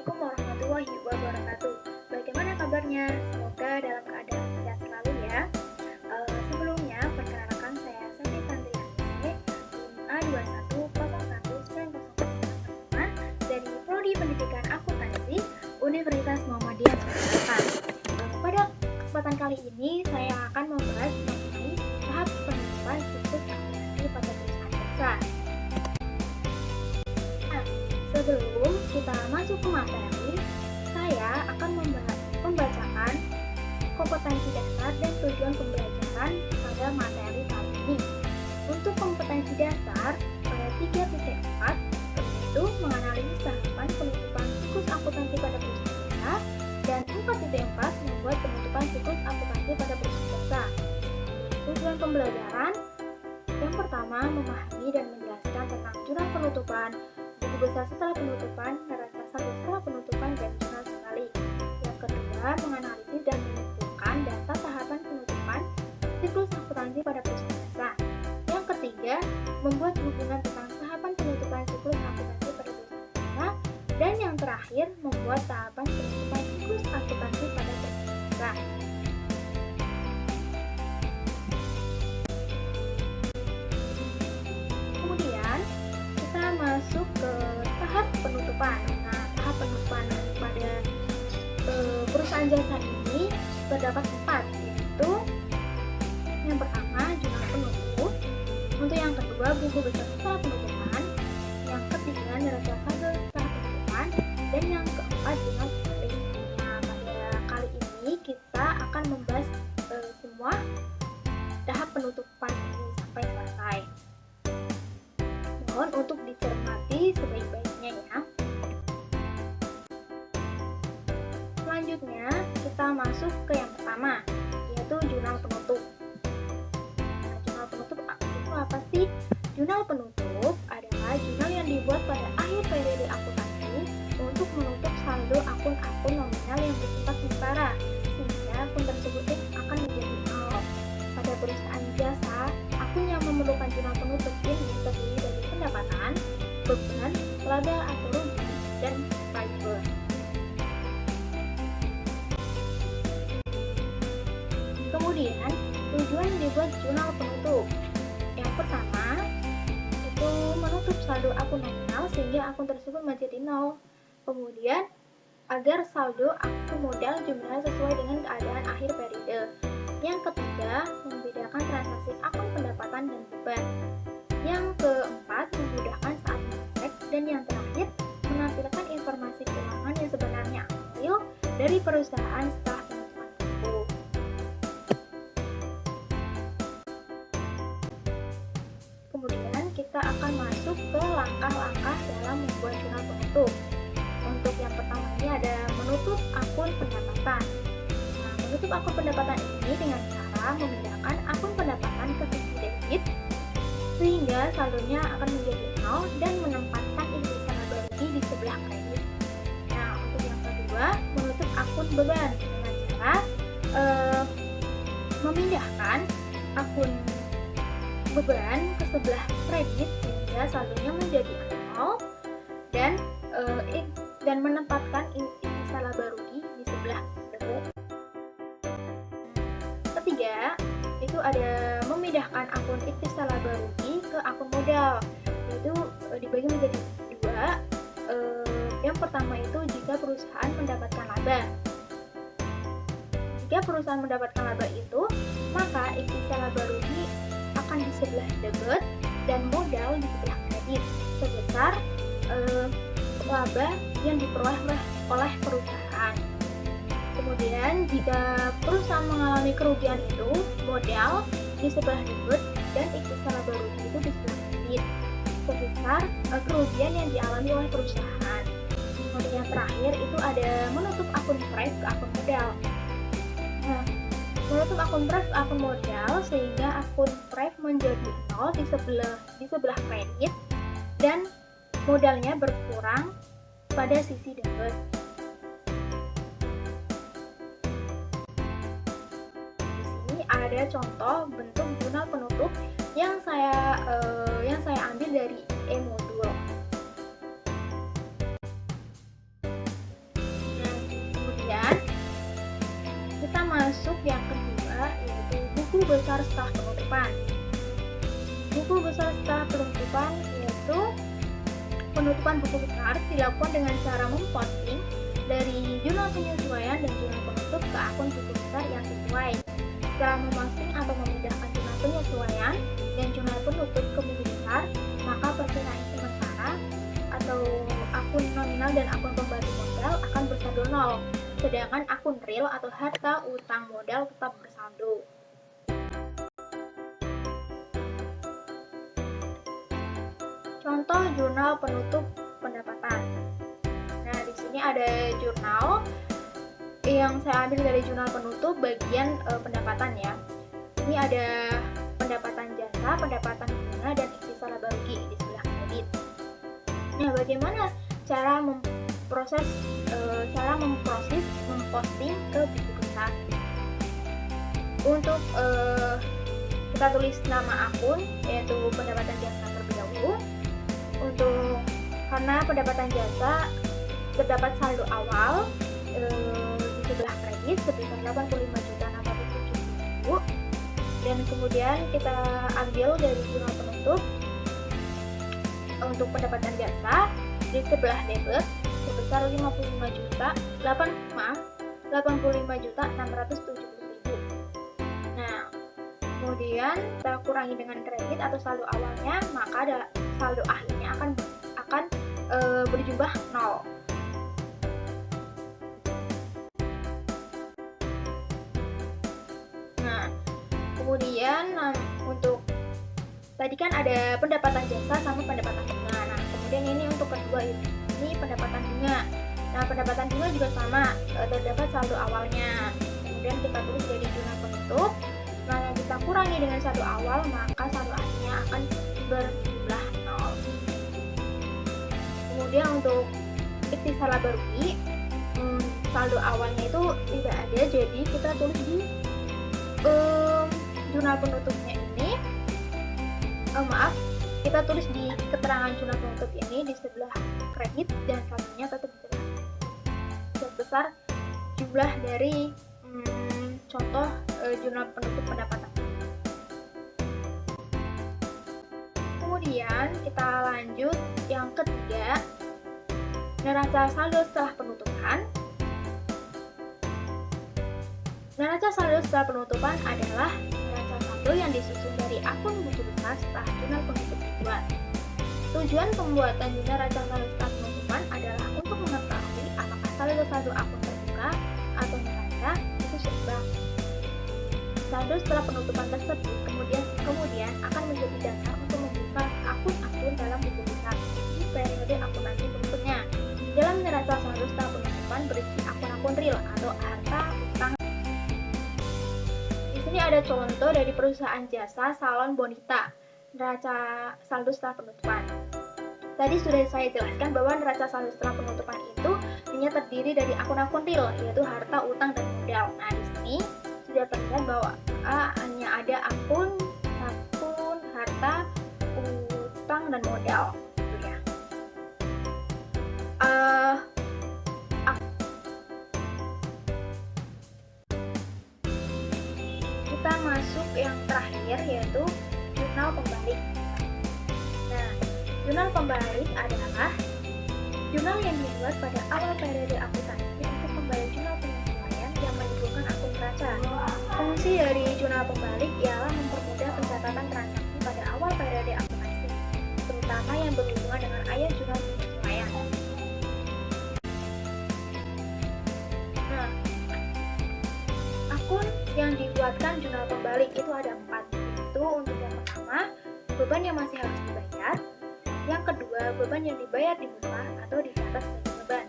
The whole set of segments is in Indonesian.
Assalamualaikum warahmatullahi wabarakatuh. Bagaimana kabarnya? Semoga dalam keadaan sehat selalu ya. Sebelumnya, perkenalkan saya Santi Sandriani, A21019005 dari Prodi Pendidikan Akuntansi Universitas Muhammadiyah Jakarta. Pada kesempatan kali ini, saya akan membahas mengenai tahap penutupan situs akuntansi pada perusahaan jasa. Sebelum kita masuk ke materi, saya akan membacakan kompetensi dasar dan tujuan pembelajaran pada materi kali ini. Untuk kompetensi dasar pada 3.4 yaitu menganalisis tahapan penutupan siklus akuntansi pada perusahaan jasa, dan 4.4 membuat penutupan siklus akuntansi pada perusahaan jasa. Tujuan pembelajaran yang pertama, memahami dan menjelaskan tentang jurnal penutupan, buku besar setelah penutupan, neraca saldo setelah penutupan, dan jurnal sekali. Yang kedua, menganalisis dan menyimpulkan data tahapan penutupan siklus akuntansi pada perusahaan jasa. Yang ketiga, membuat hubungan tentang tahapan penutupan siklus akuntansi pada perusahaan jasa. Dan yang terakhir, membuat tahapan penutupan siklus akuntansi pada perusahaan jasa. Kemudian, kita masuk ke tahap penutupan. Nah, tahap penutupan pada perusahaan jasa ini terdapat 4, yaitu yang pertama jurnal penutup, untuk yang kedua buku besar setelah penutupan, yang ketiga neraca saldo setelah penutupan, dan yang keempat jurnal sekali. Nah, pada kali ini kita akan membahas semua tahap penutupan ini sampai selesai. Mohon untuk dicermati sebaik-baiknya ya. Selanjutnya kita masuk ke yang pertama, yaitu jurnal penutup. Nah, jurnal penutup itu apa sih? Jurnal penutup adalah jurnal yang dibuat pada akhir periode akuntansi untuk menutup saldo akun-akun nominal yang bersifat sementara, sehingga akun tersebut akan menjadi nol. Pada perusahaan jasa, akun yang memerlukan jurnal penutup ini terdiri dari pendapatan, beban, laba atau rugi, dan fiber. Kemudian, tujuan dibuat jurnal penutup. Yang pertama, itu menutup saldo akun nominal sehingga akun tersebut menjadi nol. Kemudian, agar saldo akun modal jumlahnya sesuai dengan keadaan akhir periode. Yang ketiga, membedakan transaksi akun pendapatan dan beban. Yang keempat, memudahkan saat mengecek. Dan yang terakhir, menampilkan informasi keuangan yang sebenarnya hasil dari perusahaan setelah penutupan buku. Kemudian kita akan masuk ke langkah-langkah dalam membuat jurnal penutup. Untuk yang pertama ini ada menutup akun pendapatan. Nah, menutup akun pendapatan ini dengan cara memindahkan akun pendapatan ke sisi debit sehingga saldonya akan menjadi nol dan menempatkan indeksnya rugi di sebelah kredit. Nah, untuk yang kedua, menutup akun beban dengan cara memindahkan akun beban ke sebelah kredit sehingga saldonya menjadi nol dan menempatkan indeksnya laba rugi di sebelah debit. Ketiga, itu ada memindahkan akun ikhtisar laba rugi ke akun modal, yaitu dibagi menjadi dua. Yang pertama itu jika perusahaan mendapatkan laba. Jika perusahaan mendapatkan laba itu, maka ikhtisar laba rugi akan di sebelah debit dan modal di sebelah kredit sebesar laba yang diperoleh oleh perusahaan. Kemudian jika perusahaan mengalami kerugian itu, modal di sebelah debit dan ikhtisar laba rugi itu di sebelah kredit sebesar kerugian yang dialami oleh perusahaan. Kemudian yang terakhir itu ada menutup akun pref ke akun modal. Nah, menutup akun pref ke akun modal sehingga akun pref menjadi nol di sebelah kredit dan modalnya berkurang pada sisi debit. Ada contoh bentuk jurnal penutup yang saya ambil dari modul. masuk yang kedua, yaitu buku besar setelah penutupan. Buku besar setelah penutupan yaitu penutupan buku besar dilakukan dengan cara memposting dari jurnal penyesuaian dan jurnal penutup ke akun buku besar yang sesuai. Setelah memposting atau memindahkan jurnal penyesuaian dan jurnal penutup ke buku besar, maka perkiraan sementara atau akun nominal dan akun pembantu modal akan bersaldo 0, sedangkan akun real atau harta utang modal tetap bersaldo. Contoh jurnal penutup pendapatan. Nah, di sini ada jurnal yang saya ambil dari jurnal penutup bagian pendapatan ya. Ini ada pendapatan jasa, pendapatan bunga, dan ikhtisar laba rugi di sebelah kredit. Nah, bagaimana cara memposting ke buku besar? Untuk kita tulis nama akun, yaitu pendapatan jasa terlebih dahulu. Karena pendapatan jasa terdapat saldo awal di sebelah kredit sebesar 85.607.000, dan kemudian kita ambil dari jurnal penutup untuk pendapatan jasa di sebelah debit sebesar 85.670.000. Nah, kemudian kita kurangi dengan kredit atau saldo awalnya, maka ada saldo akhirnya akan berjumlah 0. Nah, kemudian untuk tadi kan ada pendapatan jasa sama pendapatan bunga. Nah, kemudian ini untuk kedua ini pendapatan bunga. Nah, pendapatan bunga juga sama, terdapat saldo awalnya. Kemudian kita tulis dari jurnal penutup. Nah, yang kita kurangi dengan saldo awal, maka saldo akhirnya akan berjumlah 0. Kemudian untuk ikhtisar laba rugi, saldo awalnya itu tidak ada, jadi kita tulis di jurnal penutupnya ini. Kita tulis di keterangan jurnal penutup ini di sebelah kredit, dan saldonya tetap sebesar jumlah dari contoh jurnal penutup pendapatan. Kemudian kita lanjut yang ketiga, neraca saldo setelah penutupan. Neraca saldo setelah penutupan adalah neraca saldo yang disusun dari akun buku besar setelah jurnal penutup dibuat. Tujuan pembuatan neraca saldo setelah penutupan adalah untuk mengetahui apakah saldo akun terbuka atau neraca itu seimbang. Saldo setelah penutupan tersebut kemudian akan menjadi dasar untuk membuka akun-akun dalam buku besar di periode akuntansi berikutnya. Dalam neraca saldo setelah penutupan berisi akun-akun real atau harta utang. Di sini ada contoh dari perusahaan jasa Salon Bonita, neraca saldo setelah penutupan. Tadi sudah saya jelaskan bahwa neraca saldo setelah penutupan itu hanya terdiri dari akun-akun real, yaitu harta, utang, dan modal. Nah, di sini sudah terlihat bahwa hanya ada akun, harta, utang, dan modal. Gitu ya. Kita masuk yang terakhir, yaitu jurnal pembalik. Nah, jurnal pembalik adalah jurnal yang dibuat pada awal periode akuntansi untuk kembali jurnal penyesuaian yang menimbulkan akun neraca. Fungsi dari jurnal pembalik ialah mempermudah pencatatan transaksi pada awal periode akuntansi, terutama yang berhubungan dengan ayat jurnal penyesuaian. Nah, akun yang dibuatkan jurnal pembalik itu ada 4, yaitu untuk yang pertama, beban yang masih harus dibayar. Yang kedua, beban yang dibayar di muka atau dicatat sebagai beban.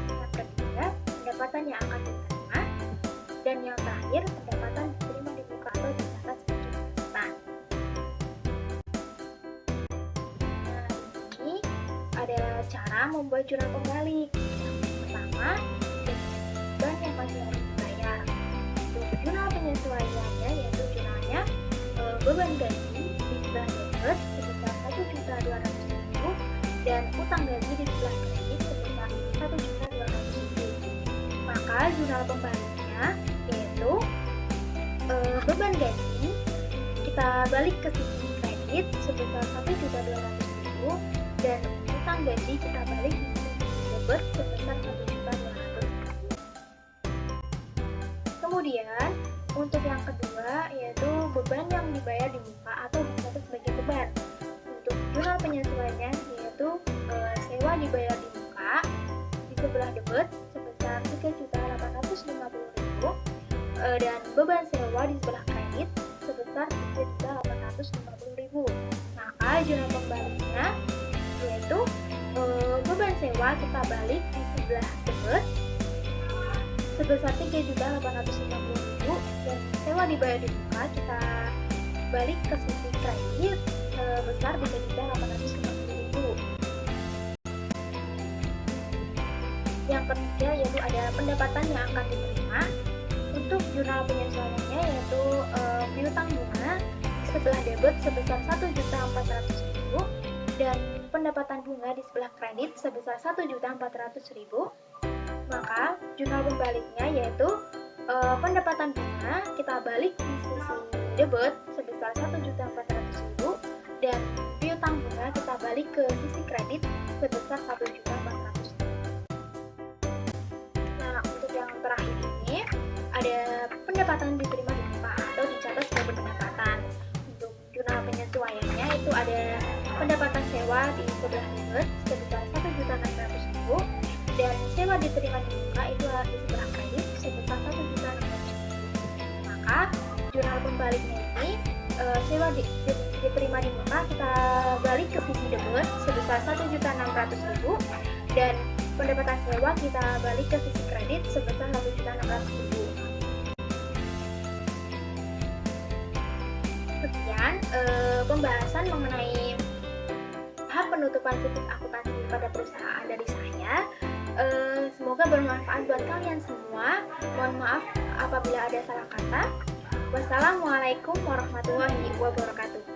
Yang ketiga, pendapatan yang akan diterima. Dan yang terakhir, pendapatan diterima di muka atau dicatat sebagai pendapatan. Nah, ini ada cara membuat jurnal pembalik. Yang pertama, beban yang masih harus dibayar. Untuk jurnal penyesuaiannya, yaitu jurnalnya beban gaji di sebelah debit sebesar 1.200.000 dan utang gaji di sebelah kredit sebesar 1.200.000. Maka jurnal pembaliknya yaitu beban gaji kita balik ke sisi kredit sebesar 1.200.000 dan utang gaji kita balik ke sisi debit sebesar 1.200.000. Kemudian untuk yang kedua yaitu beban yang dibayar di muka atau dicatat sebagai beban. Untuk jurnal penyesuaiannya yaitu sewa dibayar di muka di sebelah debit sebesar 3.850.000 dan beban sewa di sebelah kredit sebesar 3.850.000. Maka jurnal pembaliknya yaitu beban sewa kita balik di sebelah debit sebesar 3.850.000 dan sewa dibayar di muka kita balik ke sisi kredit sebesar 3.850.000. Yang ketiga yaitu ada pendapatan yang akan diterima. Untuk jurnal penyesuaiannya yaitu piutang bunga di sebelah debit sebesar 1.400.000 dan pendapatan bunga di sebelah kredit sebesar 1.400.000. Maka jurnal pembaliknya yaitu pendapatan bunga kita balik di sisi debit sebesar 1.400.000 dan piutang bunga kita balik ke sisi kredit sebesar 1.400.000. Nah, untuk yang terakhir ini ada pendapatan diterima di muka atau dicatat sebagai pendapatan. Untuk jurnal penyesuaiannya itu ada pendapatan sewa di sebelah debit sebesar 1.600.000 dan sewa diterima di muka itu di sebelah kredit sebesar 1.600.000. Maka jurnal pembaliknya ini sewa diterima di muka kita balik ke sisi debit sebesar 1.600.000 dan pendapatan sewa kita balik ke sisi kredit sebesar 1.600.000. Sekian pembahasan mengenai tahap penutupan situs akuntansi pada perusahaan dari saya. Semoga bermanfaat buat kalian semua. Mohon maaf apabila ada salah kata. Wassalamualaikum warahmatullahi wabarakatuh.